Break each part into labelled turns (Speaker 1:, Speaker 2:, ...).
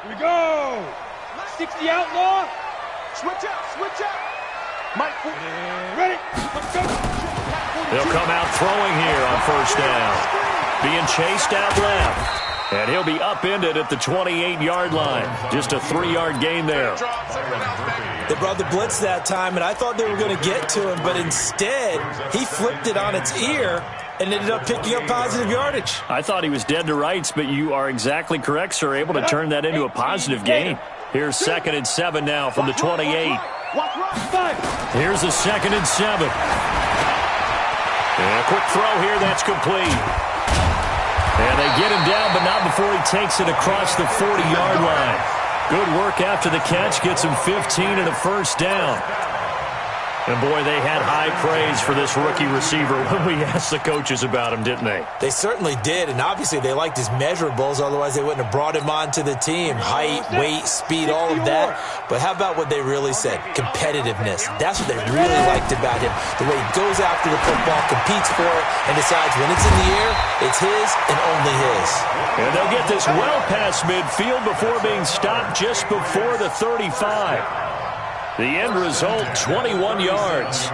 Speaker 1: Here we go. 60 outlaw. Switch out, switch out. Mike, ready. Let's go.
Speaker 2: They'll come out throwing here on first down. Being chased out left. And he'll be upended at the 28-yard line. Just a 3-yard gain there.
Speaker 3: They brought the blitz that time, and I thought they were going to get to him, but instead, he flipped it on its ear and ended up picking up positive yardage.
Speaker 2: I thought he was dead to rights, but you are exactly correct, sir. Able to turn that into a positive gain. Here's 2nd and 7 now from the 28. Here's a 2nd and 7. And a quick throw here, that's complete. And they get him down, but not before he takes it across the 40-yard line. Good work after the catch, gets him 15 and a first down. And, boy, they had high praise for this rookie receiver when we asked the coaches about him, didn't they?
Speaker 3: They certainly did, and obviously they liked his measurables, otherwise they wouldn't have brought him onto the team. Height, weight, speed, all of that. But how about what they really said? Competitiveness. That's what they really liked about him. The way he goes after the football, competes for it, and decides when it's in the air, it's his and only his.
Speaker 2: And they'll get this well past midfield before being stopped just before the 35. The end result, 21 yards.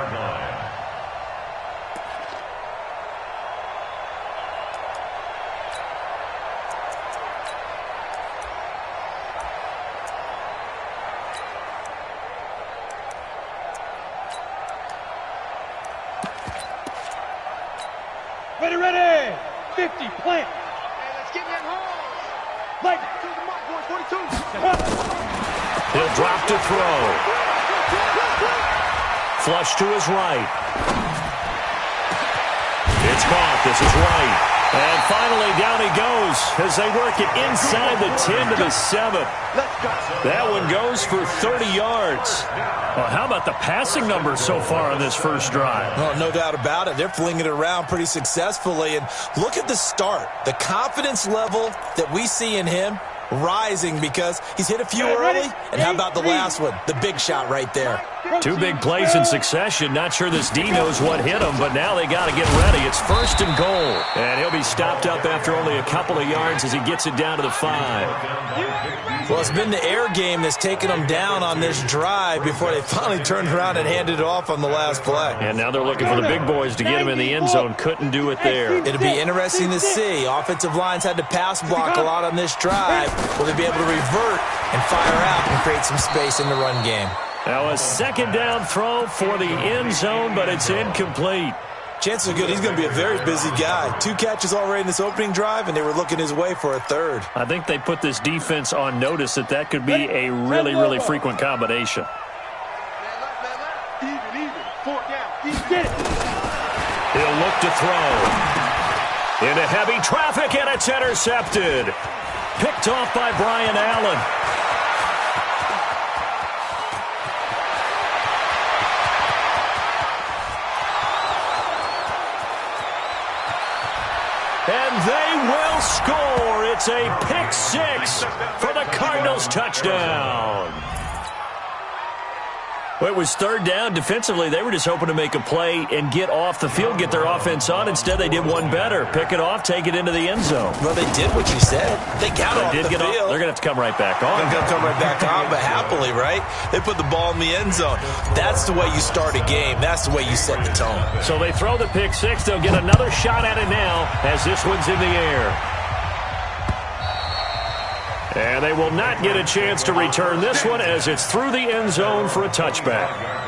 Speaker 1: Ready, ready. 50, plant. Hey, let's get that home. Mike, to the mark, boy, 42.
Speaker 2: He'll drop to throw. Flush to his right. It's caught. This is right. And finally, down he goes as they work it inside the 10 to the 7. That one goes for 30 yards. Well, how about the passing numbers so far on this first drive?
Speaker 3: Oh, no doubt about it. They're flinging it around pretty successfully. And look at the start. The confidence level that we see in him rising because he's hit a few early. And how about the last one? The big shot right there.
Speaker 2: 2 big plays in succession. Not sure this D knows what hit him, but now they got to get ready. It's 1st and goal. And he'll be stopped up after only a couple of yards as he gets it down to the 5.
Speaker 3: Well, it's been the air game that's taken them down on this drive before they finally turned around and handed it off on the last play.
Speaker 2: And now they're looking for the big boys to get him in the end zone. Couldn't do it there.
Speaker 3: It'll be interesting to see. Offensive lines had to pass block a lot on this drive. Will they be able to revert and fire out and create some space in the run game?
Speaker 2: Now a 2nd down throw for the end zone, but it's incomplete.
Speaker 3: Chances are good he's going to be a very busy guy. 2 catches already in this opening drive, and they were looking his way for a 3rd.
Speaker 2: I think they put this defense on notice that could be a really, really frequent combination.
Speaker 1: Even. 4 down. Get it.
Speaker 2: He'll look to throw. Into heavy traffic, and it's intercepted. Picked off by Brian Allen. And they will score. It's a pick 6 for the Cardinals touchdown. Well, it was 3rd down. Defensively, they were just hoping to make a play and get off the field, get their offense on. Instead, they did one better. Pick it off, take it into the end zone.
Speaker 3: Well, they did what you said. They got off the field.
Speaker 2: They're going to have to come right back on.
Speaker 3: They're going to come right back on, but happily, right? They put the ball in the end zone. That's the way you start a game. That's the way you set the tone.
Speaker 2: So they throw the pick 6. They'll get another shot at it now as this one's in the air. And they will not get a chance to return this one as it's through the end zone for a touchback.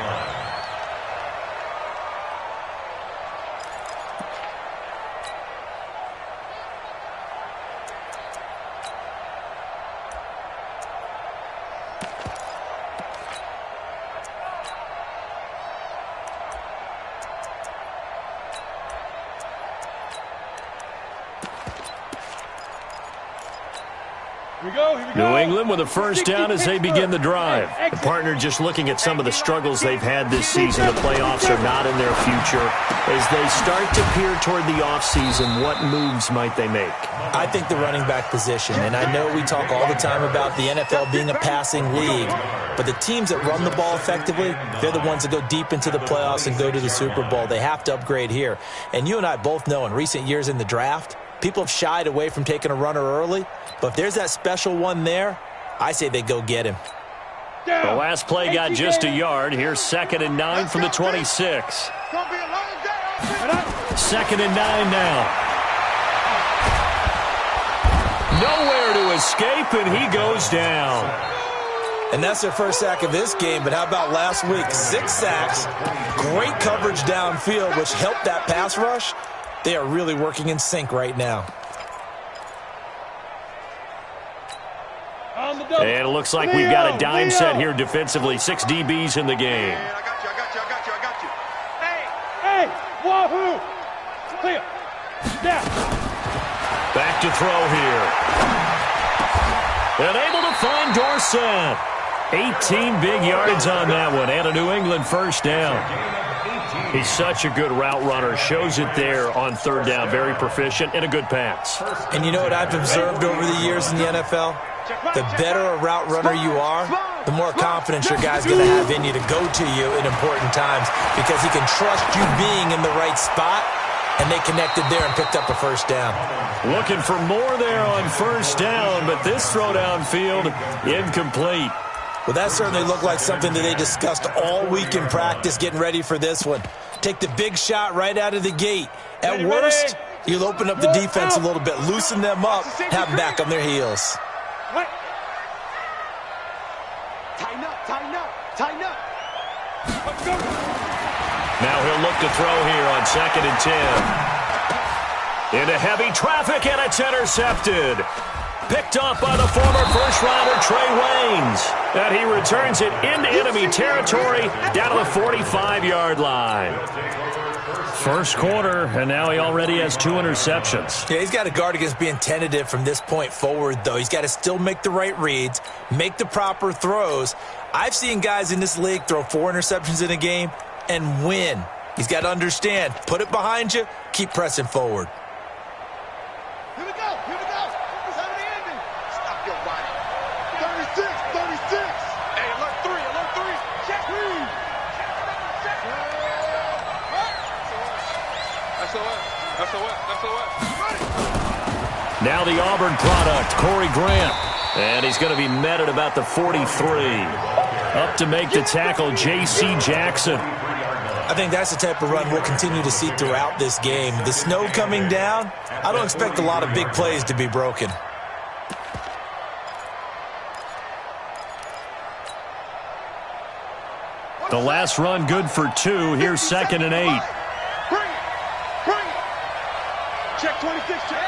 Speaker 2: New England with a first down as they begin the drive. The partner just looking at some of the struggles they've had this season. The playoffs are not in their future. As they start to peer toward the offseason, what moves might they make?
Speaker 3: I think the running back position, and I know we talk all the time about the NFL being a passing league, but the teams that run the ball effectively, they're the ones that go deep into the playoffs and go to the Super Bowl. They have to upgrade here. And you and I both know in recent years in the draft, people have shied away from taking a runner early, but if there's that special one there, I say they go get him.
Speaker 2: The last play got just a yard. Here's 2nd and 9 from the 26. 2nd and 9 now. Nowhere to escape, and he goes down.
Speaker 3: And that's their first sack of this game, but how about last week? 6 sacks, great coverage downfield, which helped that pass rush. They are really working in sync right now.
Speaker 2: And it looks like we've got a dime set here defensively. 6 DBs in the game.
Speaker 1: I got you. Hey, wahoo! Clear. Now.
Speaker 2: Back to throw here. And able to find Dorsett. 18 big yards on that one, and a New England first down. He's such a good route runner. Shows it there on 3rd down. Very proficient and a good pass.
Speaker 3: And you know what I've observed over the years in the NFL? The better a route runner you are, the more confidence your guy's going to have in you to go to you in important times because he can trust you being in the right spot, and they connected there and picked up a first down.
Speaker 2: Looking for more there on 1st down, but this throw downfield incomplete.
Speaker 3: Well, that certainly looked like something that they discussed all week in practice getting ready for this one. Take the big shot right out of the gate. At worst, you'll open up the defense a little bit, loosen them up, have them back on their heels.
Speaker 1: Tighten up. Let's go.
Speaker 2: Now he'll look to throw here on 2nd and 10. Into heavy traffic, and it's intercepted. Picked off by the former first-rounder Trey Waynes. And he returns it into enemy territory down to the 45-yard line. First quarter, and now he already has 2 interceptions.
Speaker 3: Yeah, he's got to guard against being tentative from this point forward, though. He's got to still make the right reads, make the proper throws. I've seen guys in this league throw 4 interceptions in a game and win. He's got to understand, put it behind you, keep pressing forward.
Speaker 1: Here we go. This is the ending. Stop your body. 36. Hey, alert 3. Check. SOS.
Speaker 2: Now the Auburn product, Corey Grant. And he's going to be met at about the 43. Up to make the tackle, J.C. Jackson.
Speaker 3: I think that's the type of run we'll continue to see throughout this game. The snow coming down, I don't expect a lot of big plays to be broken.
Speaker 2: The last run good for 2. Here's 2nd and 8.
Speaker 1: Bring it. Check 26. Check.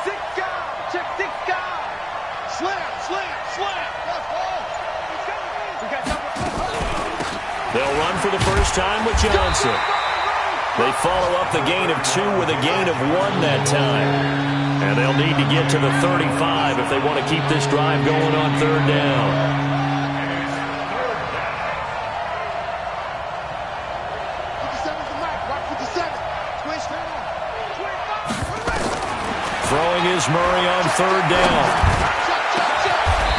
Speaker 1: 6 guys. Check 6 guys. Slam.
Speaker 2: They'll run for the first time with Johnson. They follow up the gain of 2 with a gain of 1 that time. And they'll need to get to the 35 if they want to keep this drive going on 3rd down. Throwing is Murray on 3rd down.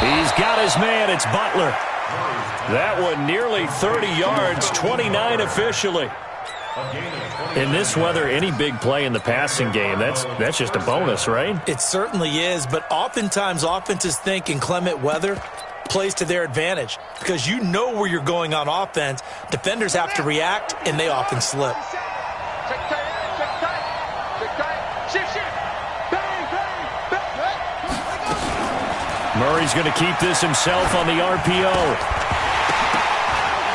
Speaker 2: He's got his man. It's Butler. That one nearly 30 yards, 29 officially. In this weather, any big play in the passing game, that's just a bonus, right?
Speaker 3: It certainly is, but oftentimes offenses think in clement weather plays to their advantage because you know where you're going on offense. Defenders have to react, and they often slip.
Speaker 2: Murray's going to keep this himself on the RPO.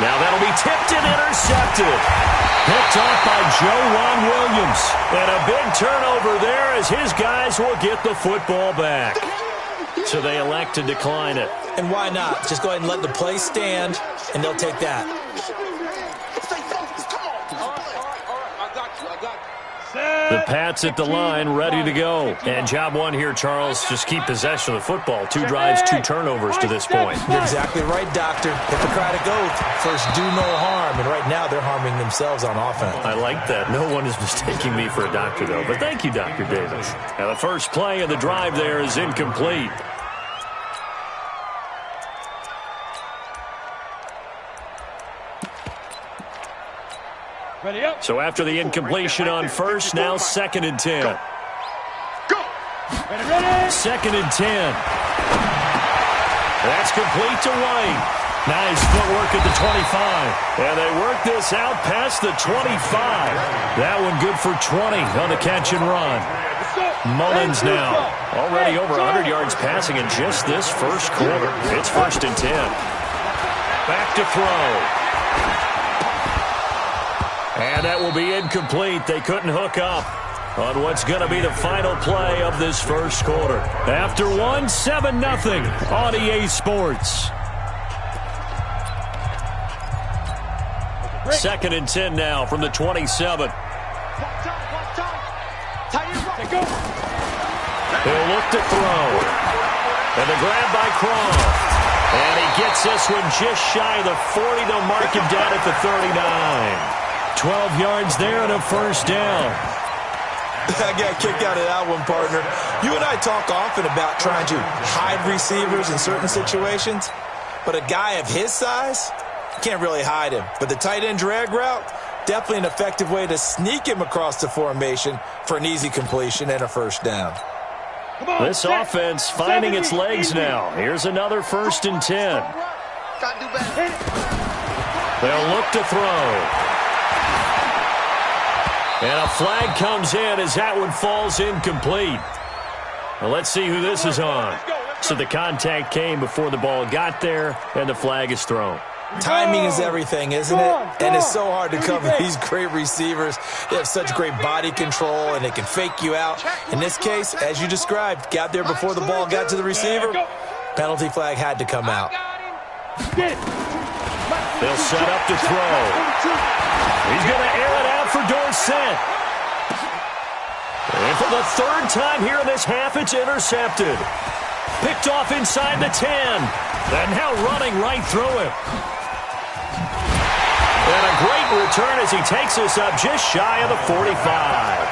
Speaker 2: Now that'll be tipped and intercepted. Picked off by Joe Williams. And a big turnover there as his guys will get the football back. So they elect to decline it.
Speaker 3: And why not? Just go ahead and let the play stand, and they'll take that.
Speaker 2: The Pats at the line, ready to go. And job 1 here, Charles, just keep possession of the football. 2 drives, 2 turnovers to this point.
Speaker 3: You're exactly right, Doctor. Hippocratic oath. First, do no harm. And right now, they're harming themselves on offense.
Speaker 2: I like that. No one is mistaking me for a doctor, though. But thank you, Dr. Davis. Now, the first play of the drive there is incomplete.
Speaker 1: Ready up.
Speaker 2: So after the incompletion on first, now 2nd and 10.
Speaker 1: Go. Ready.
Speaker 2: 2nd and 10. That's complete to White. Nice footwork at the 25. And they work this out past the 25. That one good for 20 on the catch and run. Mullins now already over 100 yards passing in just this first quarter. It's 1st and 10. Back to throw. And that will be incomplete. They couldn't hook up on what's going to be the final play of this first quarter. After one, 7-0 on EA Sports. 2nd and 10 now from the 27. He'll look to throw. And the grab by Croft. And he gets this one just shy of the 40. They'll mark him down at the 39. 12 yards there and a first down.
Speaker 3: I got kicked out of that one, partner. You and I talk often about trying to hide receivers in certain situations, but a guy of his size, you can't really hide him. But the tight end drag route, definitely an effective way to sneak him across the formation for an easy completion and a first down.
Speaker 2: This offense finding its legs now. Here's another 1st and 10. They'll look to throw. And a flag comes in as that one falls incomplete. Well, let's see who this is on. So the contact came before the ball got there, and the flag is thrown.
Speaker 3: Timing is everything, isn't it? And it's so hard to cover these great receivers. They have such great body control, and they can fake you out. In this case, as you described, got there before the ball got to the receiver. Penalty flag had to come out.
Speaker 2: They'll set up to throw. He's going to air it out for Dorsett. And for the 3rd time here in this half, it's intercepted. Picked off inside the 10. And now running right through him. And a great return as he takes us up just shy of the 45.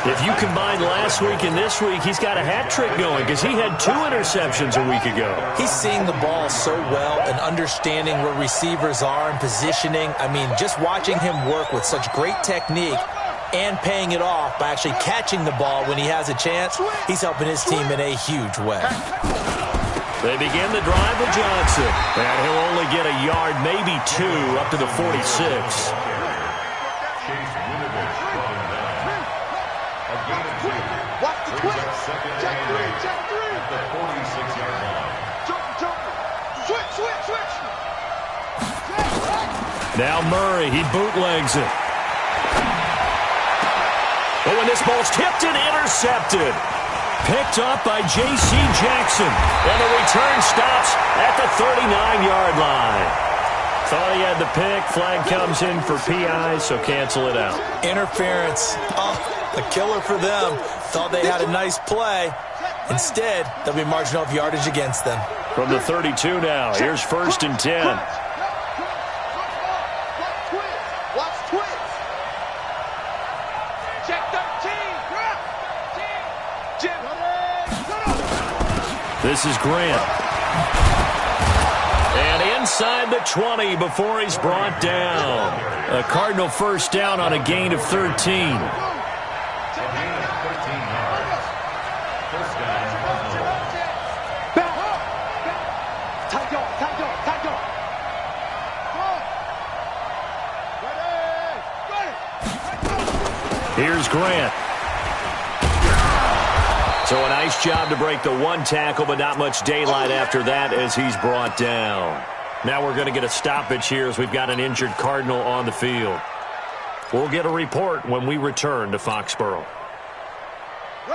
Speaker 2: If you combine last week and this week, he's got a hat trick going because he had 2 interceptions a week ago.
Speaker 3: He's seeing the ball so well and understanding where receivers are and positioning. I mean, just watching him work with such great technique and paying it off by actually catching the ball when he has a chance, he's helping his team in a huge way.
Speaker 2: They begin the drive with Johnson. And he'll only get a yard, maybe 2, up to the 46. Now Murray, he bootlegs it. Oh, and this ball's tipped and intercepted. Picked up by J.C. Jackson. And the return stops at the 39-yard line. Thought he had the pick. Flag comes in for PI, so cancel it out.
Speaker 3: Interference. Oh, a killer for them. Thought they had a nice play. Instead, they'll be marching off yardage against them.
Speaker 2: From the 32 now, here's 1st and 10. This is Grant. And inside the 20 before he's brought down. A Cardinal first down on a gain of 13. Here's Grant. So a nice job to break the 1 tackle, but not much daylight after that as he's brought down. Now we're going to get a stoppage here as we've got an injured Cardinal on the field. We'll get a report when we return to Foxborough.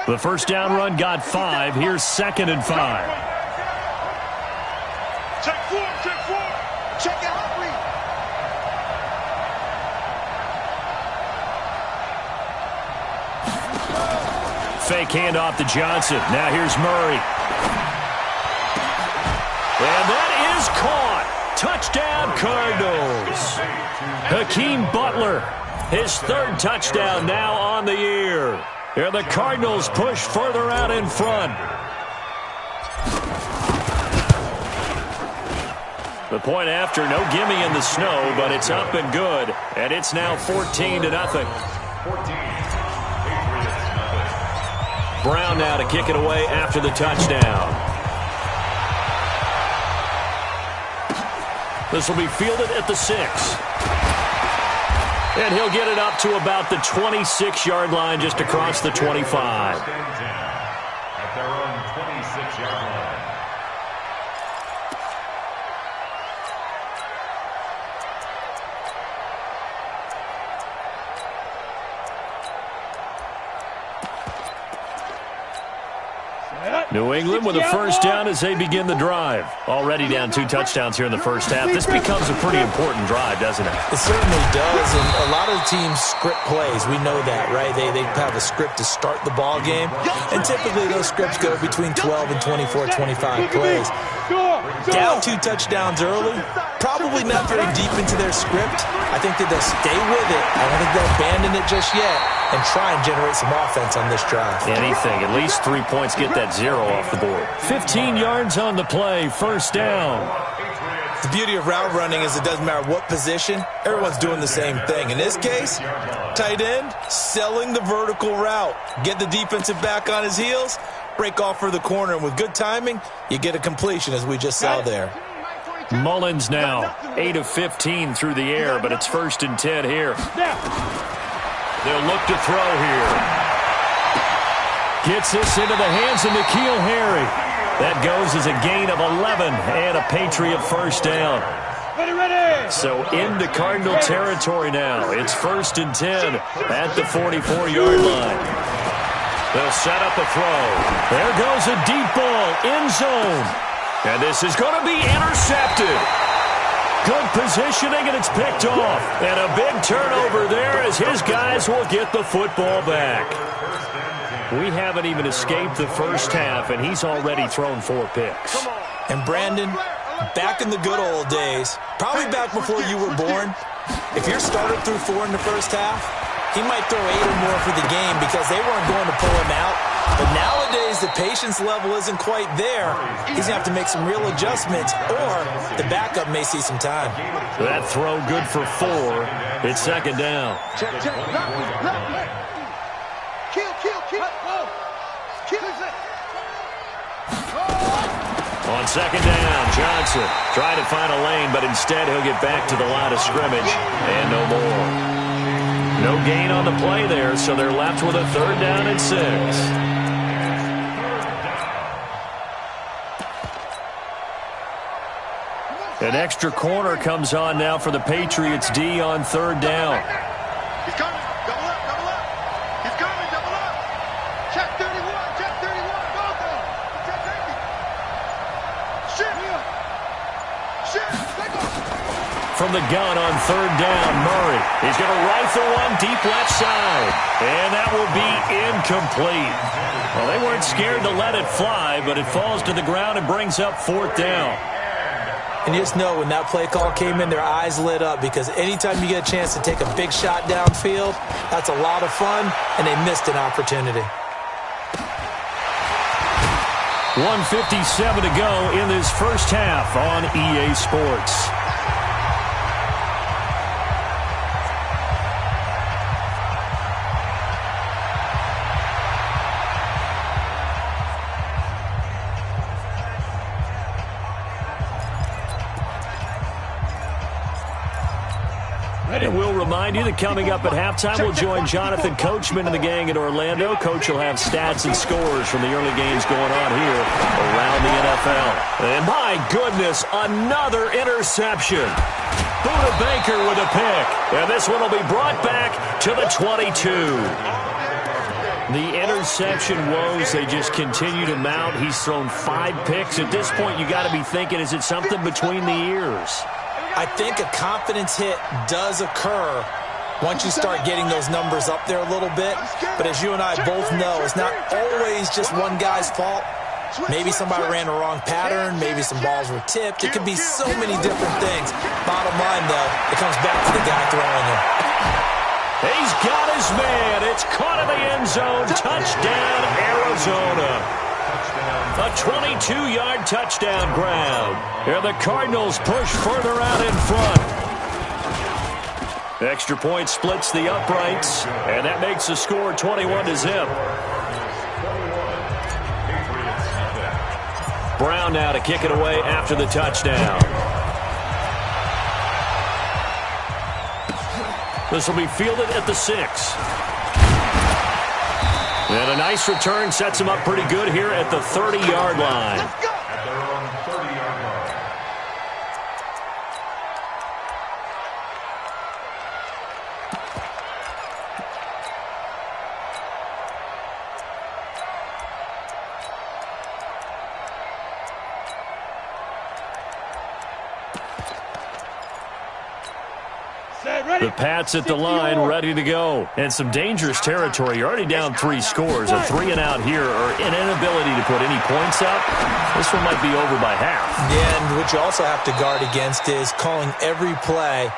Speaker 2: The first down run got 5. Here's 2nd and 5.
Speaker 1: Check 4, check 4. Check it out.
Speaker 2: Fake handoff to Johnson. Now here's Murray. And that is caught. Touchdown, Cardinals. Hakeem Butler, his 3rd touchdown now on the year. And the Cardinals push further out in front. The point after, no gimme in the snow, but it's up and good. And it's now 14-0. Brown now to kick it away after the touchdown. This will be fielded at the 6. And he'll get it up to about the 26-yard line, just across the 25.
Speaker 4: At their own 26-yard line.
Speaker 2: New England with a first down as they begin the drive. Already down 2 touchdowns here in the first half. This becomes a pretty important drive, doesn't it?
Speaker 3: It certainly does, and a lot of the teams script plays. We know that, right? They have a script to start the ball game, and typically those scripts go between 12 and 24, 25 plays. Down 2 touchdowns early, probably not very deep into their script. I think that they'll stay with it. I don't think they'll abandon it just yet and try and generate some offense on this drive.
Speaker 2: Anything, at least 3 points, get that 0 off the board. 15 yards on the play, first down.
Speaker 3: The beauty of route running is it doesn't matter what position, everyone's doing the same thing. In this case, tight end, selling the vertical route. Get the defensive back on his heels, break off for the corner, and with good timing, you get a completion as we just saw there.
Speaker 2: Mullins now, 8 of 15 through the air, but it's 1st and 10 here. They'll look to throw here. Gets this into the hands of N'Keal Harry. That goes as a gain of 11 and a Patriot first down. So into Cardinal territory now. It's 1st and 10 at the 44-yard line. They'll set up a throw. There goes a deep ball, end zone. And this is going to be intercepted. Good positioning, and it's picked off. And a big turnover there as his guys will get the football back. We haven't even escaped the first half, and he's already thrown 4 picks.
Speaker 3: And Brandon, back in the good old days, probably back before you were born, if your starter threw 4 in the first half, he might throw 8 or more for the game because they weren't going to pull him out. But nowadays, the patience level isn't quite there. He's going to have to make some real adjustments, or the backup may see some time.
Speaker 2: That throw good for 4. It's 2nd down. On 2nd down, Johnson trying to find a lane, but instead he'll get back to the line of scrimmage and no more. No gain on the play there, so they're left with a 3rd down and 6. An extra corner comes on now for the Patriots D on 3rd down.
Speaker 1: He's coming. Double up, double up. He's coming, double up. Check 31, check 31. Go there. Check 30. Shit. Shit. Let go.
Speaker 2: From the gun on 3rd down, Murray. He's going to rifle one deep left side. And that will be incomplete. Well, they weren't scared to let it fly, but it falls to the ground and brings up 4th down.
Speaker 3: And you just know when that play call came in, their eyes lit up because anytime you get a chance to take a big shot downfield, that's a lot of fun, and they missed an opportunity.
Speaker 2: 1:57 to go in this first half on EA Sports. And we'll remind you that coming up at halftime, we'll join Jonathan Coachman and the gang in Orlando. Coach will have stats and scores from the early games going on here around the NFL. And my goodness, another interception. Buda Baker with a pick. And this one will be brought back to the 22. The interception woes, they just continue to mount. He's thrown 5 picks. At this point, you got to be thinking, is it something between the ears?
Speaker 3: I think a confidence hit does occur once you start getting those numbers up there a little bit. But as you and I both know, it's not always just one guy's fault. Maybe somebody ran the wrong pattern. Maybe some balls were tipped. It could be so many different things. Bottom line, though, it comes back to the guy throwing it.
Speaker 2: He's got his man. It's caught in the end zone. Touchdown, Arizona. A 22-yard touchdown grab. And the Cardinals push further out in front. Extra point splits the uprights, and that makes the score 21-0. Brown now to kick it away after the touchdown. This will be fielded at the 6. And a nice return sets him up pretty good here at the 30-yard line.
Speaker 4: At their own 30-yard line.
Speaker 2: The Pats at the line, ready to go. And some dangerous territory. You're already down 3 scores. A 3 and out here, or an inability to put any points up. This one might be over by half.
Speaker 3: Yeah, and what you also have to guard against is calling every play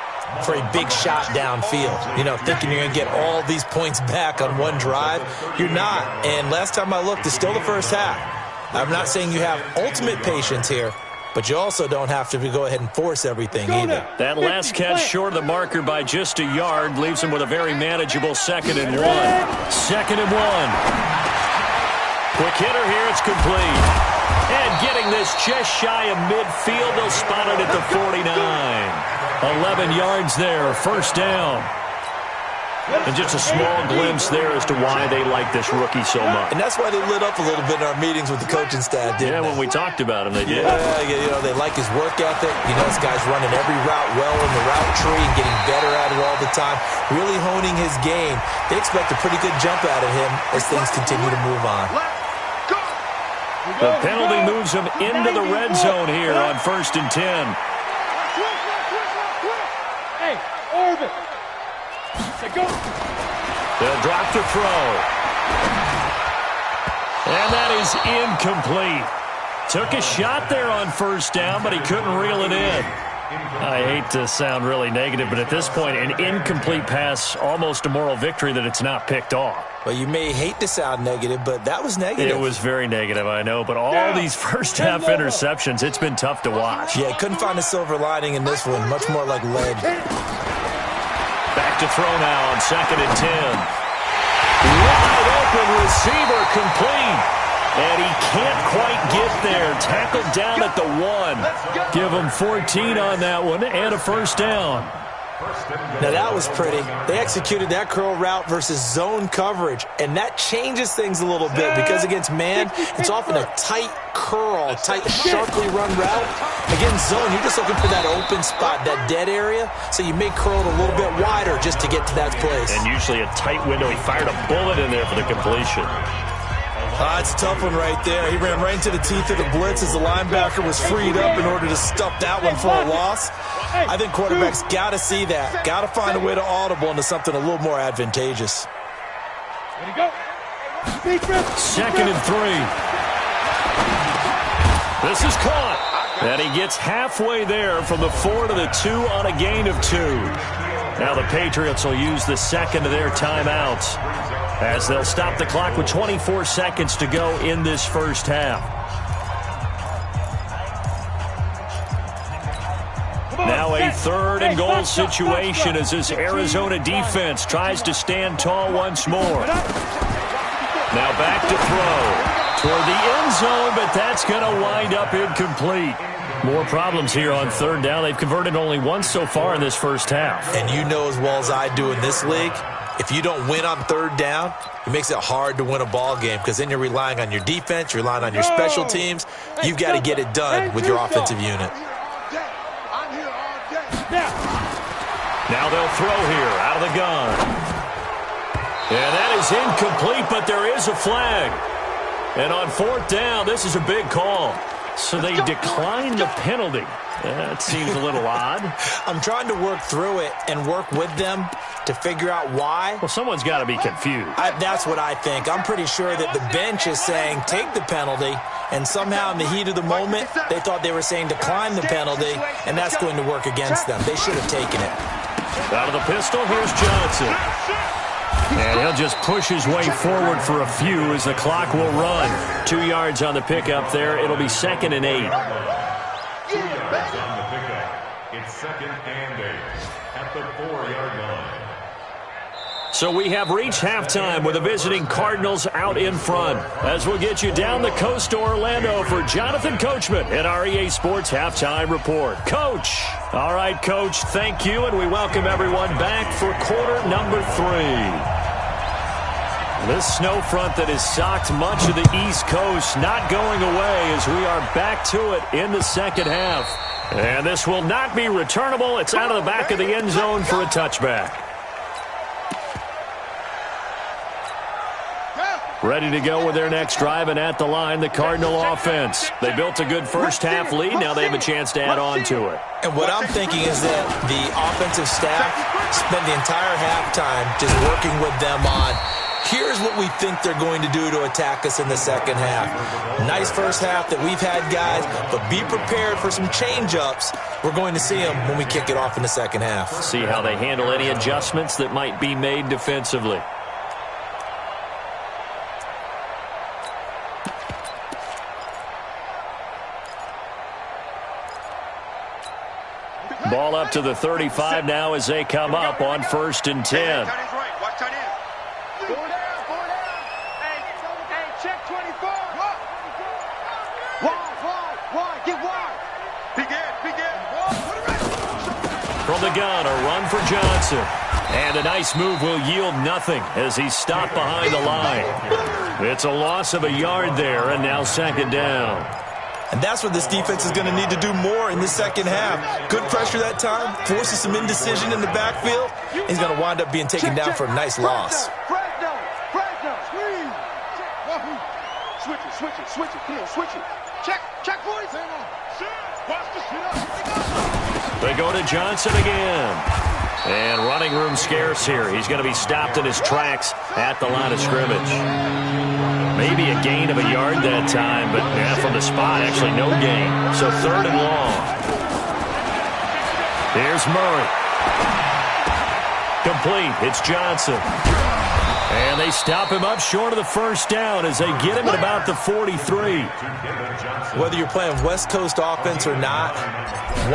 Speaker 3: for a big shot downfield. You know, thinking you're going to get all these points back on one drive. You're not. And last time I looked, it's still the first half. I'm not saying you have ultimate patience here, but you also don't have to go ahead and force everything either.
Speaker 2: That last catch short of the marker by just a yard leaves him with a very manageable 2nd and 1. 2nd and 1. Quick hitter here, it's complete. And getting this just shy of midfield, they'll spot it at the 49. 11 yards there, first down. And just a small glimpse there as to why they like this rookie so much.
Speaker 3: And that's why they lit up a little bit in our meetings with the coaching staff, didn't they?
Speaker 2: When we talked about him, they did.
Speaker 3: Yeah, you know, they like his work ethic. You know, this guy's running every route well in the route tree and getting better at it all the time, really honing his game. They expect a pretty good jump out of him as things continue to move on.
Speaker 2: The penalty moves him into the red zone here on 1st and 10.
Speaker 1: Hey, Orbit.
Speaker 2: They'll drop the throw. And that is incomplete. Took a shot there on 1st down, but he couldn't reel it in. I hate to sound really negative, but at this point, an incomplete pass, almost a moral victory that it's not picked off.
Speaker 3: Well, you may hate to sound negative, but that was negative.
Speaker 2: It was very negative, I know, but all these first-half interceptions, it's been tough to watch.
Speaker 3: Yeah, couldn't find a silver lining in this one, much more like lead.
Speaker 2: Back to throw now on 2nd and 10. Wide open receiver complete. And he can't quite get there. Tackled down at the 1. Give him 14 on that one and a first down.
Speaker 3: Now that was pretty. They executed that curl route versus zone coverage, and that changes things a little bit because against man, it's often a tight curl, tight, sharply run route. Against zone, you're just looking for that open spot, that dead area, so you may curl it a little bit wider just to get to that place.
Speaker 2: And usually a tight window. He fired a bullet in there for the completion.
Speaker 3: It's a tough one right there. He ran right into the teeth of the blitz as the linebacker was freed up in order to stuff that one for a loss. I think quarterbacks got to see that. Got to find a way to audible into something a little more advantageous.
Speaker 2: 2nd and 3. This is caught. And he gets halfway there from the 4 to the 2 on a gain of 2. Now the Patriots will use the 2nd of their timeouts as they'll stop the clock with 24 seconds to go in this first half. Now a 3rd and goal situation as this Arizona defense tries to stand tall once more. Now back to throw toward the end zone, but that's going to wind up incomplete. More problems here on 3rd down. They've converted only once so far in this first half.
Speaker 3: And you know as well as I do in this league, if you don't win on 3rd down, it makes it hard to win a ball game because then you're relying on your defense, you're relying on your special teams. You've got to get it done with your offensive unit.
Speaker 2: Now they'll throw here out of the gun. And that is incomplete, but there is a flag. And on 4th down, this is a big call. So they decline the penalty. That seems a little odd.
Speaker 3: I'm trying to work through it and work with them to figure out why.
Speaker 2: Well, someone's got to be confused.
Speaker 3: That's what I think. I'm pretty sure that the bench is saying take the penalty, and somehow in the heat of the moment, they thought they were saying decline the penalty, and that's going to work against them. They should have taken it.
Speaker 2: Out of the pistol, here's Johnson. And he'll just push his way forward for a few as the clock will run. 2 yards on the pickup there. It'll be 2nd and 8.
Speaker 4: 2 yards on the pickup. It's 2nd and 8 at the 4-yard line.
Speaker 2: So we have reached halftime with the visiting Cardinals out in front. As we'll get you down the coast to Orlando for Jonathan Coachman at our EA Sports Halftime Report. Coach. All right, Coach, thank you, and we welcome everyone back for quarter number 3. This snow front that has socked much of the East Coast not going away as we are back to it in the second half. And this will not be returnable. It's out of the back of the end zone for a touchback. Ready to go with their next drive, and at the line, the Cardinal offense. They built a good first half lead. Now they have a chance to add on to it.
Speaker 3: And what I'm thinking is that the offensive staff spent the entire halftime just working with them on, here's what we think they're going to do to attack us in the second half. Nice first half that we've had, guys, but be prepared for some change-ups. We're going to see them when we kick it off in the second half.
Speaker 2: See how they handle any adjustments that might be made defensively. Ball up to the 35 now as they come up on 1st and 10. From the gun, a run for Johnson. And a nice move will yield nothing as he's stopped behind the line. It's a loss of a yard there, and now 2nd down.
Speaker 3: And that's what this defense is going to need to do more in the second half. Good pressure that time, forces some indecision in the backfield. He's going to wind up being taken down for a nice loss.
Speaker 1: Switch it, come on, switch it. Check, boys.
Speaker 2: They go to Johnson again. And running room scarce here. He's going to be stopped in his tracks at the line of scrimmage. Maybe a gain of a yard that time, but from the spot, actually no gain. So 3rd and long. Here's Murray. Complete. It's Johnson. And they stop him up short of the 1st down as they get him at about the 43.
Speaker 3: Whether you're playing West Coast offense or not,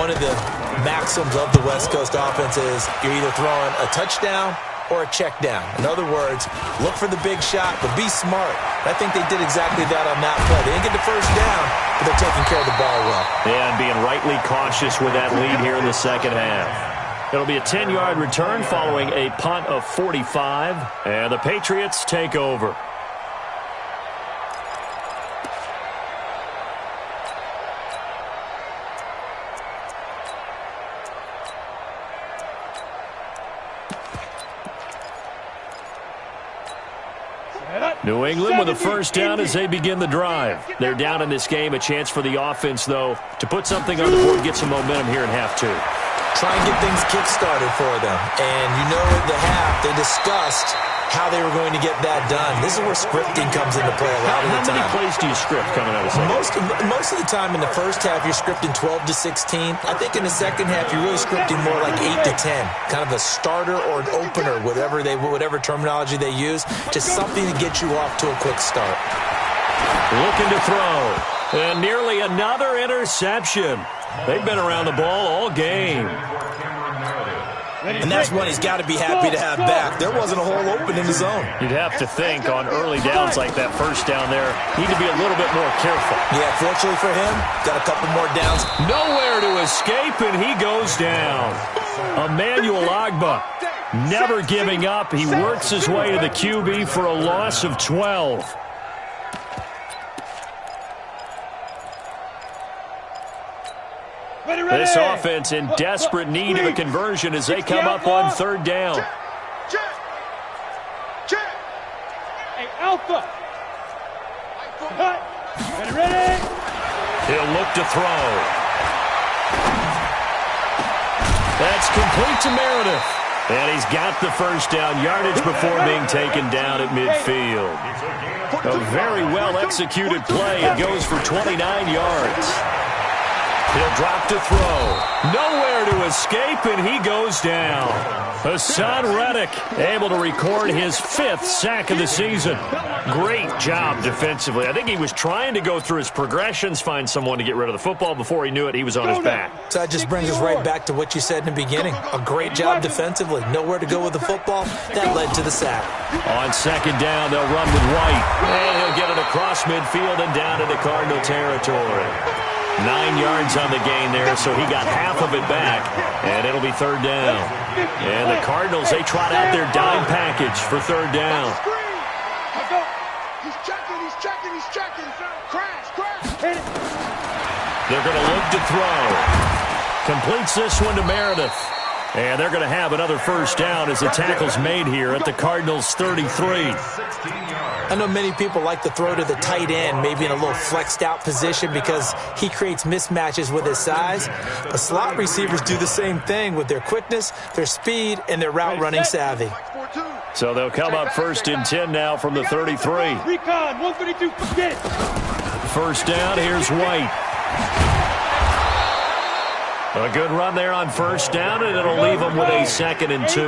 Speaker 3: one of the maxims of the West Coast offense is you're either throwing a touchdown or a check down. In other words, look for the big shot, but be smart. I think they did exactly that on that play. They didn't get the 1st down, but they're taking care of the ball well.
Speaker 2: And being rightly cautious with that lead here in the second half. It'll be a 10-yard return following a punt of 45, and the Patriots take over. New England with a 1st down as they begin the drive. They're down in this game. A chance for the offense, though, to put something on the board, get some momentum here in half 2.
Speaker 3: Try and get things kick-started for them. And you know at the half, they discussed how they were going to get that done. This is where scripting comes into play a lot of the time.
Speaker 2: How many plays do you script coming out of second?
Speaker 3: Most of the time in the first half, you're scripting 12 to 16. I think in the second half, you're really scripting more like 8 to 10. Kind of a starter or an opener, whatever terminology they use. Just something to get you off to a quick start.
Speaker 2: Looking to throw. And nearly another interception. They've been around the ball all game.
Speaker 3: And that's one he's got to be happy to have back. There wasn't a hole open in the zone.
Speaker 2: You'd have to think on early downs like that 1st down there, need to be a little bit more careful.
Speaker 3: Yeah, fortunately for him, got a couple more downs.
Speaker 2: Nowhere to escape, and he goes down. Emmanuel Ogbah, never giving up. He works his way to the QB for a loss of 12. This offense in desperate need of a conversion as they come up on 3rd down.
Speaker 1: Check. Hey, Alpha. Ready.
Speaker 2: He'll look to throw. That's complete to Meredith. And he's got the 1st down yardage before being taken down at midfield. A very well-executed play. It goes for 29 yards. He'll drop to throw. Nowhere to escape, and he goes down. Hassan Reddick able to record his 5th sack of the season. Great job defensively. I think he was trying to go through his progressions, find someone to get rid of the football. Before he knew it, he was on his back.
Speaker 3: So that just brings us right back to what you said in the beginning. A great job defensively. Nowhere to go with the football. That led to the sack.
Speaker 2: On 2nd down, they'll run with White. And he'll get it across midfield and down into Cardinal territory. 9 yards on the gain there, so he got half of it back, and it'll be third down. And the Cardinals, they trot out their dime package for third down.
Speaker 1: He's checking. Crash.
Speaker 2: They're going to look to throw. Completes this one to Meredith. And they're going to have another first down as the tackle's made here at the Cardinals' 33.
Speaker 3: I know many people like to throw to the tight end, maybe in a little flexed out position because he creates mismatches with his size. But slot receivers do the same thing with their quickness, their speed, and their route running savvy.
Speaker 2: So they'll come up first and 10 now from the 33.
Speaker 5: Recon, 132, forget.
Speaker 2: First down, here's White. A good run there on first down, and it'll leave them with a 2nd and 2.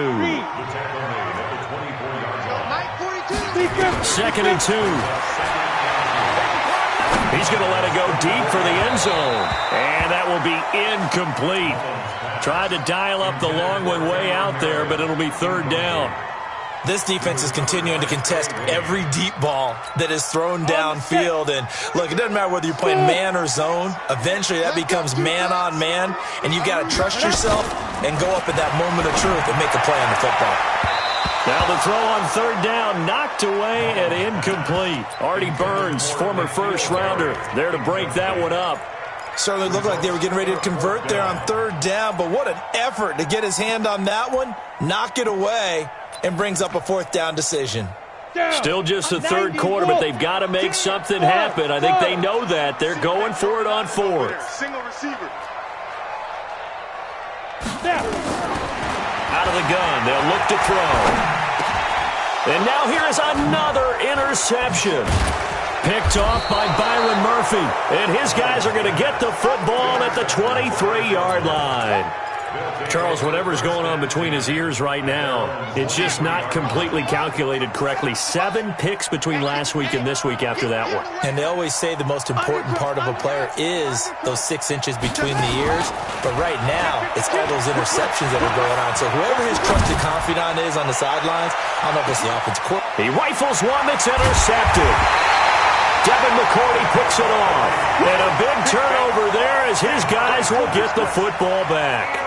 Speaker 2: 2nd and 2. He's going to let it go deep for the end zone. And that will be incomplete. Tried to dial up the long one way out there, but it'll be third down.
Speaker 3: This defense is continuing to contest every deep ball that is thrown downfield. And, look, it doesn't matter whether you're playing man or zone. Eventually, that becomes man-on-man, and you've got to trust yourself and go up at that moment of truth and make a play on the football.
Speaker 2: Now the throw on third down, knocked away and incomplete. Artie Burns, former first-rounder, there to break that one up.
Speaker 3: Certainly looked like they were getting ready to convert there on third down, but what an effort to get his hand on that one, knock it away, and brings up a fourth down decision.
Speaker 2: Still just the third quarter, but they've got to make something happen. I think they know that. They're going for it on fourth.
Speaker 1: Single receiver.
Speaker 2: Out of the gun, they'll look to throw. And now here is another interception. Picked off by Byron Murphy. And his guys are going to get the football at the 23-yard line. Charles, whatever's going on between his ears right now, it's just not completely calculated correctly. 7 picks between last week and this week after that one.
Speaker 3: And they always say the most important part of a player is those 6 inches between the ears. But right now, it's all those interceptions that are going on. So whoever his trusted confidant is on the sidelines, I don't know if it's the offensive coordinator.
Speaker 2: He rifles one that's intercepted. Devin McCourty picks it off. And a big turnover there as his guys will get the football back.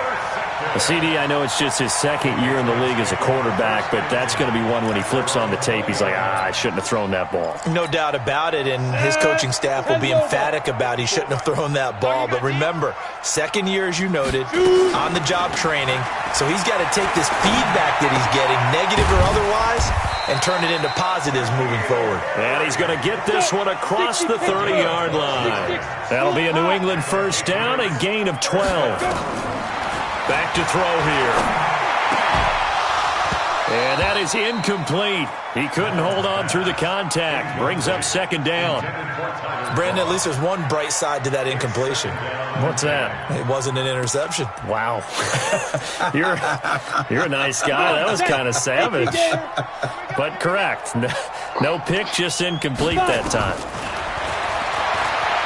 Speaker 2: CD, I know it's just his 2nd year in the league as a quarterback, but that's going to be one when he flips on the tape. He's like, I shouldn't have thrown that ball.
Speaker 3: No doubt about it, and his coaching staff will be emphatic about he shouldn't have thrown that ball. But remember, 2nd year, as you noted, on-the-job training. So he's got to take this feedback that he's getting, negative or otherwise, and turn it into positives moving forward.
Speaker 2: And he's going to get this one across the 30-yard line. That'll be a New England first down, a gain of 12. Back to throw here. And that is incomplete. He couldn't hold on through the contact. Brings up 2nd down.
Speaker 3: Brandon, at least there's one bright side to that incompletion.
Speaker 2: What's that?
Speaker 3: It wasn't an interception.
Speaker 2: Wow. You're a nice guy. That was kind of savage. But correct. No pick, just incomplete that time.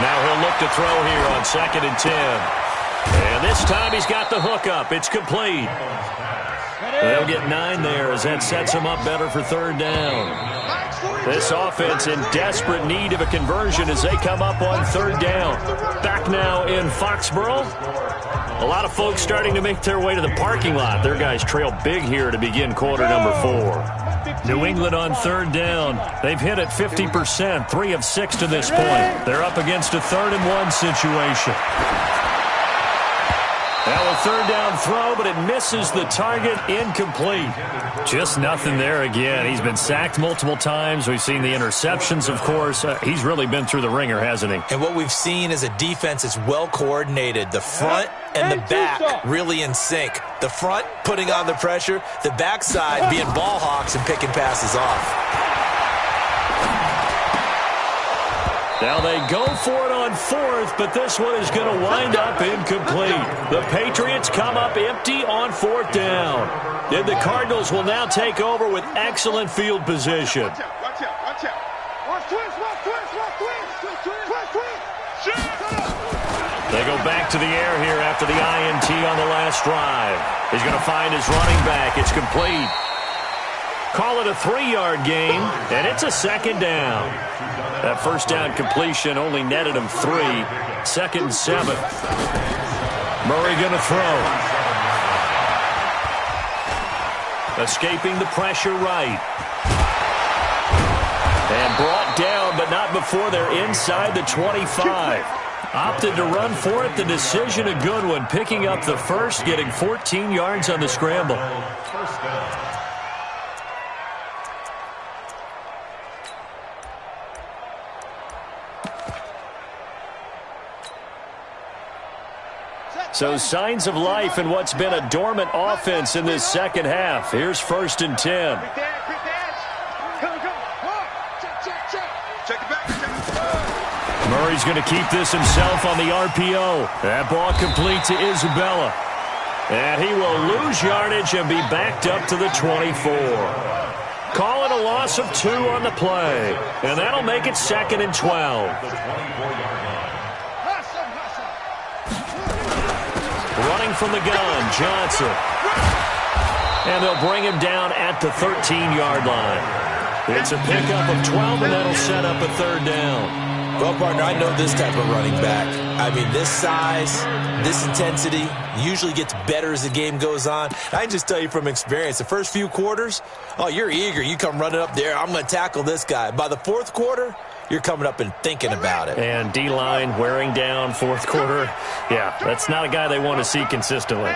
Speaker 2: Now he'll look to throw here on 2nd and 10. And this time he's got the hook up. It's complete. They'll get 9 there as that sets him up better for third down. This offense in desperate need of a conversion as they come up on third down. Back now in Foxborough. A lot of folks starting to make their way to the parking lot. Their guys trail big here to begin quarter number 4. New England on third down. They've hit it 50%, 3 of 6 to this point. They're up against a 3rd and 1 situation. Now a third down throw, but it misses the target, incomplete. Just nothing there again. He's been sacked multiple times. We've seen the interceptions, of course. He's really been through the ringer, hasn't he?
Speaker 3: And what we've seen is a defense that's well coordinated. The front and the back really in sync. The front putting on the pressure, the backside being ball hawks and picking passes off.
Speaker 2: Now they go for it on 4th, but this one is going to wind up incomplete. The Patriots come up empty on 4th down. And the Cardinals will now take over with excellent field position.
Speaker 1: Watch out. Watch twist.
Speaker 2: They go back to the air here after the INT on the last drive. He's going to find his running back. It's complete. Call it a 3-yard gain, and it's a second down. That first down completion only netted him 3. 2nd and 7. Murray going to throw. Escaping the pressure right. And brought down, but not before they're inside the 25. Opted to run for it. The decision a good one. Picking up the first, getting 14 yards on the scramble.
Speaker 4: First down.
Speaker 2: So signs of life in what's been a dormant offense in this second half. Here's 1st and 10. Murray's going to keep this himself on the RPO. That ball complete to Isabella. And he will lose yardage and be backed up to the 24. Call it a loss of 2 on the play. And that'll make it 2nd and 12. Running from the gun, Johnson. And they'll bring him down at the 13-yard line. It's a pickup of 12, and that'll set up a 3rd down.
Speaker 3: Well, partner, I know this type of running back. I mean, this size, this intensity usually gets better as the game goes on. I can just tell you from experience, the first few quarters, oh, you're eager. You come running up there, I'm going to tackle this guy. By the 4th quarter, you're coming up and thinking about it.
Speaker 2: And D-line wearing down 4th quarter. Yeah, that's not a guy they want to see consistently.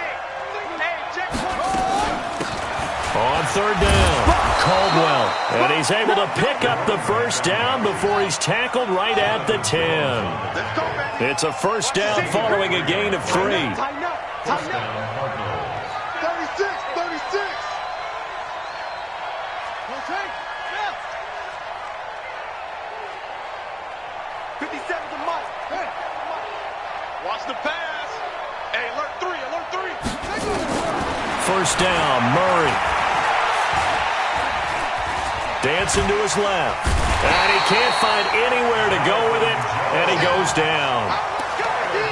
Speaker 2: On 3rd down, Caldwell. And he's able to pick up the first down before he's tackled right at the 10. It's a 1st down following a gain of 3.
Speaker 1: 36, 36. 57 to Mike. Hey. Watch the pass. Hey, alert 3, alert 3.
Speaker 2: 1st down, Murray. Dancing to his left. And he can't find anywhere to go with it. And he goes down.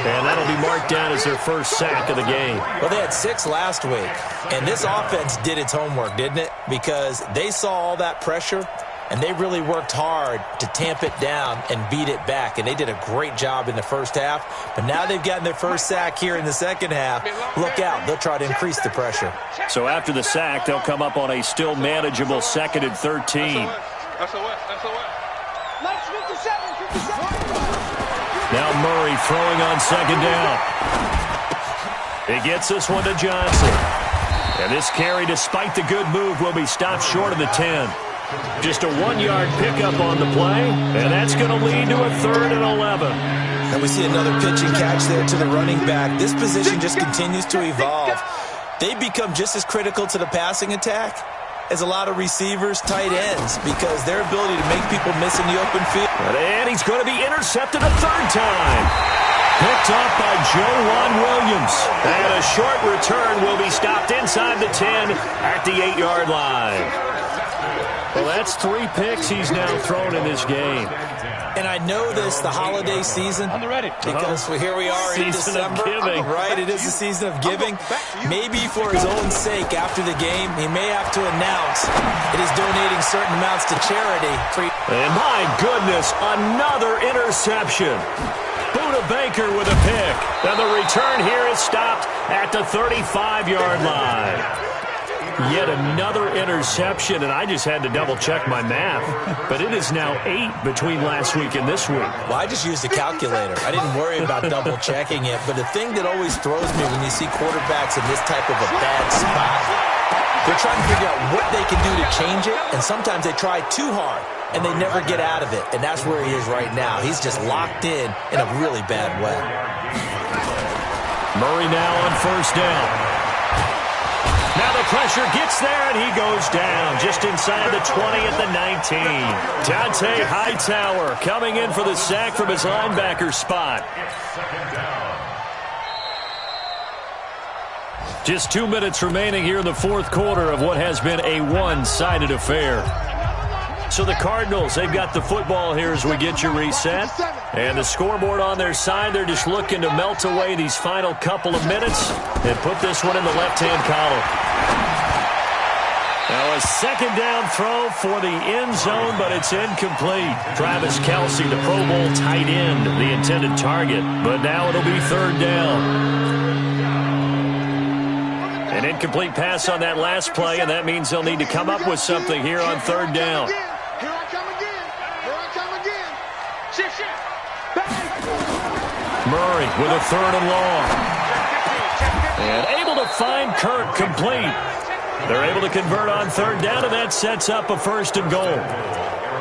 Speaker 2: And that'll be marked down as their first sack of the game.
Speaker 3: Well, they had 6 last week. And this offense did its homework, didn't it? Because they saw all that pressure, and they really worked hard to tamp it down and beat it back. And they did a great job in the first half. But now they've gotten their first sack here in the second half. Look out. They'll try to increase the pressure.
Speaker 2: So after the sack, they'll come up on a still manageable 2nd and 13. Now Murray throwing on 2nd down. He gets this one to Johnson. And this carry, despite the good move, will be stopped short of the 10. Just a 1-yard pickup on the play, and that's going to lead to a 3rd and 11.
Speaker 3: And we see another pitch and catch there to the running back. This position just continues to evolve. They become just as critical to the passing attack as a lot of receivers, tight ends, because their ability to make people miss in the open field.
Speaker 2: And he's going to be intercepted a 3rd time. Picked up by Joe Williams. And a short return will be stopped inside the 10 at the 8-yard line. Well, that's 3 picks he's now thrown in this game.
Speaker 3: And I know this, the holiday season, because here we are in December. Right, it is the season of giving. Maybe for his own sake, after the game, he may have to announce it is donating certain amounts to charity.
Speaker 2: And my goodness, another interception. Buda Baker with a pick. And the return here is stopped at the 35-yard line. Yet another interception, and I just had to double-check my math. But it is now 8 between last week and this week.
Speaker 3: Well, I just used a calculator. I didn't worry about double-checking it. But the thing that always throws me when you see quarterbacks in this type of a bad spot, they're trying to figure out what they can do to change it, and sometimes they try too hard, and they never get out of it. And that's where he is right now. He's just locked in a really bad way.
Speaker 2: Murray now on 1st down. Now the pressure gets there, and he goes down just inside the 20 at the 19. Dante Hightower coming in for the sack from his linebacker spot. Just 2 minutes remaining here in the 4th quarter of what has been a one-sided affair. So the Cardinals, they've got the football here as we get you reset. And the scoreboard on their side, they're just looking to melt away these final couple of minutes and put this one in the left-hand column. Now a second down throw for the end zone, but it's incomplete. Travis Kelce, the Pro Bowl tight end, the intended target, but now it'll be third down. An incomplete pass on that last play, and that means they'll need to come up with something here on third down.
Speaker 1: Here I come again. Here I come again. Shift.
Speaker 2: Murray with a third and long. And able to find Kirk complete. They're able to convert on third down, and that sets up a first and goal.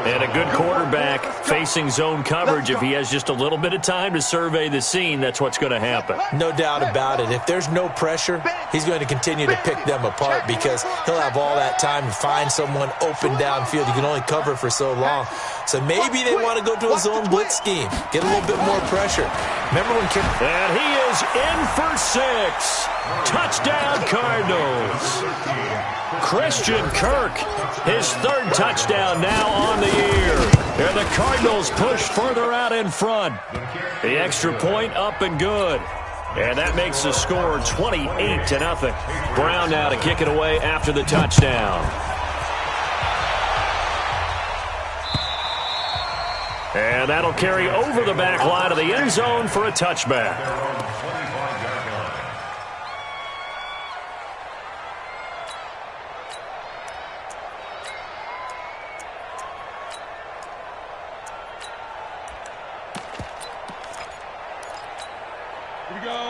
Speaker 2: And a good quarterback facing zone coverage. If he has just a little bit of time to survey the scene, that's what's going to happen.
Speaker 3: No doubt about it. If there's no pressure, he's going to continue to pick them apart because he'll have all that time to find someone open downfield. You can only cover for so long. So maybe they want to go to a zone blitz scheme, get a little bit more pressure. Remember when
Speaker 2: And he is in for 6. Touchdown, Cardinals. Christian Kirk, his third touchdown now on the year. And the Cardinals push further out in front. The extra point up and good. And that makes the score 28-0. Brown now to kick it away after the touchdown. And that'll carry over the back line of the end zone for a touchback.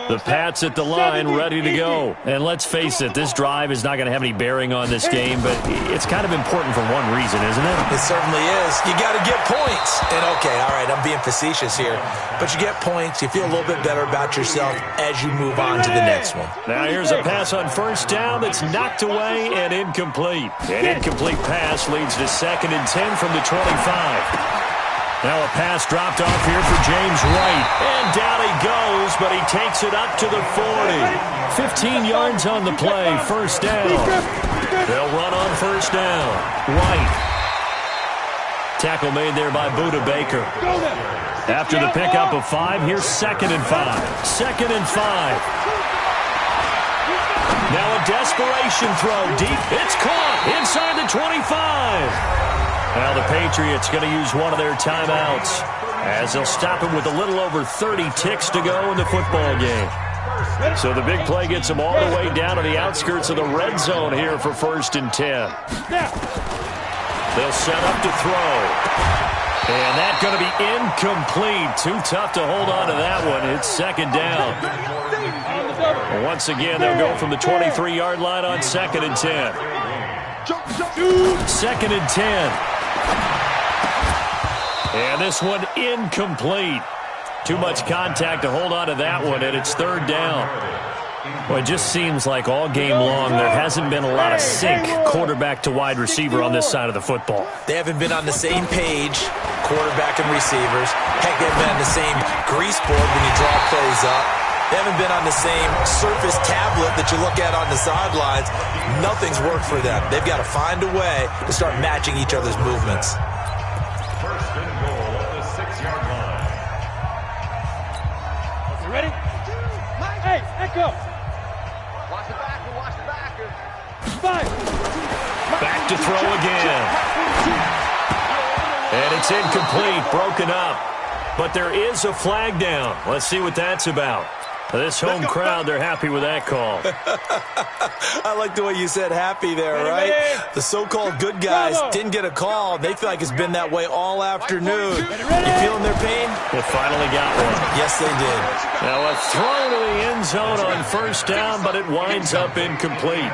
Speaker 2: The Pats at the line, ready to go. And let's face it, this drive is not going to have any bearing on this game, but it's kind of important for one reason, isn't it?
Speaker 3: It certainly is. You got to get points. And, okay, all right, I'm being facetious here. But you get points. You feel a little bit better about yourself as you move on to the next one.
Speaker 2: Now here's a pass on first down that's knocked away and incomplete. An incomplete pass leads to 2nd and 10 from the 25. Now a pass dropped off here for James White. And down he goes, but he takes it up to the 40. 15 yards on the play, first down. They'll run on first down. White. Tackle made there by Budda Baker. After the pickup of 5, here's 2nd and 5. 2nd and 5. Now a desperation throw deep. It's caught inside the 25. Now the Patriots going to use one of their timeouts as they'll stop him with a little over 30 ticks to go in the football game. So the big play gets them all the way down to the outskirts of the red zone here for 1st and 10. They'll set up to throw. And that's going to be incomplete. Too tough to hold on to that one. It's 2nd down. Once again, they'll go from the 23-yard line on 2nd and 10. 2nd and 10. And this one incomplete. Too much contact to hold on to that one, and it's 3rd down. Well, it just seems like all game long there hasn't been a lot of sync quarterback to wide receiver on this side of the football.
Speaker 3: They haven't been on the same page, quarterback and receivers. Heck, they haven't been on the same grease board when you draw plays up. They haven't been on the same surface tablet that you look at on the sidelines. Nothing's worked for them. They've got to find a way to start matching each other's movements.
Speaker 4: First and goal at the 6-yard line.
Speaker 5: You ready? Hey, echo.
Speaker 1: Watch the backer, watch the backer.
Speaker 5: 5.
Speaker 2: Back to throw again. And it's incomplete, broken up. But there is a flag down. Let's see what that's about. This home crowd, they're happy with that call.
Speaker 3: I like the way you said happy there, right? The so-called good guys didn't get a call. They feel like it's been that way all afternoon. You feeling their pain?
Speaker 2: They finally got one.
Speaker 3: Yes, they did.
Speaker 2: Now a throw to the end zone on first down, but it winds up incomplete.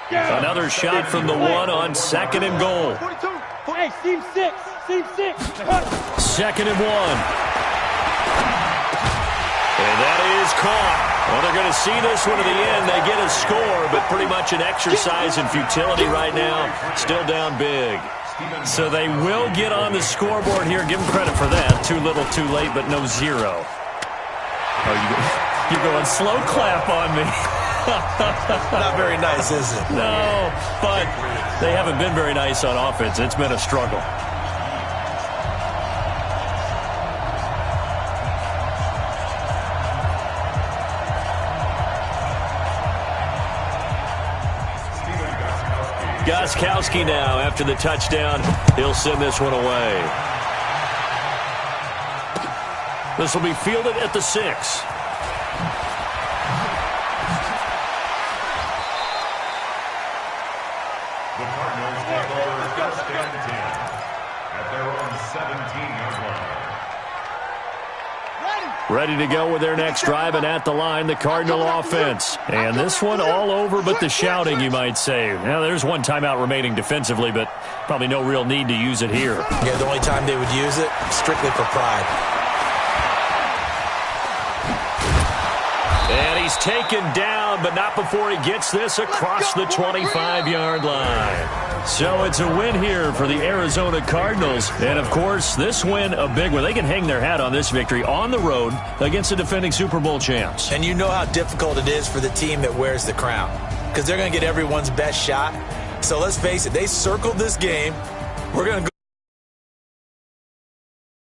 Speaker 2: Another shot from the 1 on 2nd and goal.
Speaker 5: Hey, seam 6. Seam 6.
Speaker 2: 2nd and 1. And that is caught. Well, they're going to see this one to the end. They get a score, but pretty much an exercise in futility right now. Still down big. So they will get on the scoreboard here. Give them credit for that. Too little, too late, but no 0. Oh, you're going slow clap on me.
Speaker 3: Not very nice, is it?
Speaker 2: No, but they haven't been very nice on offense. It's been a struggle. Gostkowski now, after the touchdown, he'll send this one away. This will be fielded at the 6.
Speaker 4: The Cardinals take over first and 10 at their own 17-yard line.
Speaker 2: Ready to go with their next drive, and at the line, the Cardinal offense. And this one all over but the shouting, you might say. Now, there's one timeout remaining defensively, but probably no real need to use it here.
Speaker 3: Yeah, the only time they would use it, strictly for pride.
Speaker 2: And he's taken down, but not before he gets this across the 25-yard line. So it's a win here for the Arizona Cardinals. And, of course, this win a big one. They can hang their hat on this victory on the road against the defending Super Bowl champs.
Speaker 3: And you know how difficult it is for the team that wears the crown, because they're going to get everyone's best shot. So let's face it, they circled this game. We're going to go